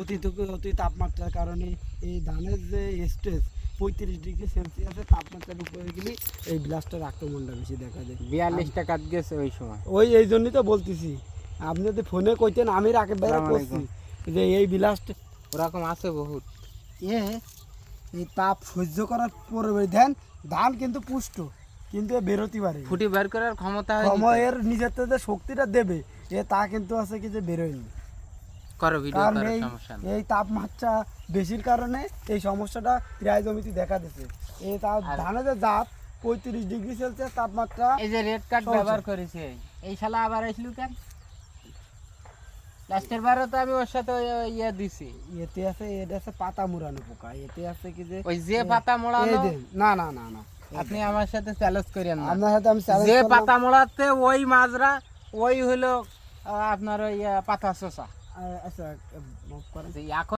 অতি তাপমাত্রার কারণে এই ধানের যে স্টেজ 35°C তাপমাত্রার উপরে গেলে এই ব্লাস্টের আক্রমণটা বেশি দেখা যায়। 42টা কাজ গেছে ওই সময়। এই জন্যই তো বলতেছি, আপনি যদি ফোনে কইতেন আমি রাকেব ভাইরা করছি যে এই ব্লাস্ট ওরকম আছে বহুত। এই তাপ সহ্য করার পরে দেন ধান কিন্তু পুষ্ট, কিন্তু এ বেরোতে পারে ফুটি বের করার ক্ষমতা সময়ের নিজের থেকে যে শক্তিটা দেবে তা কিন্তু আছে কি যে বেরোয়নি। করো ভিডিও কারণ করার সমস্যা নেই। এই তাপমাত্রা বেশির কারণে এই সমস্যাটা প্রায় জমিতে দেখা দিচ্ছে। এই ধানের যে জাত 35°C তাপমাত্রা। এই যে রেড কার্ড ব্যবহার করেছে এই শালা আবার আসলো কেন? লাস্টের বারও তো আমি ওর সাথে ইয়ে দিছি। এতে আছে, এটা আছে পাতা মুড়ানো পোকা। এতে আছে কি যে ওই যে পাতা মোড়ানো। না না না না, আপনি আমার সাথে চ্যালেঞ্জ করেন না। আপনার সাথে আমি চ্যালেঞ্জ যে করলাম। পাতা মোড়াতে ওই মাজরা ওই হলো আপনার ওই পাতা শোষা। আচ্ছা মাফ করেন। এখন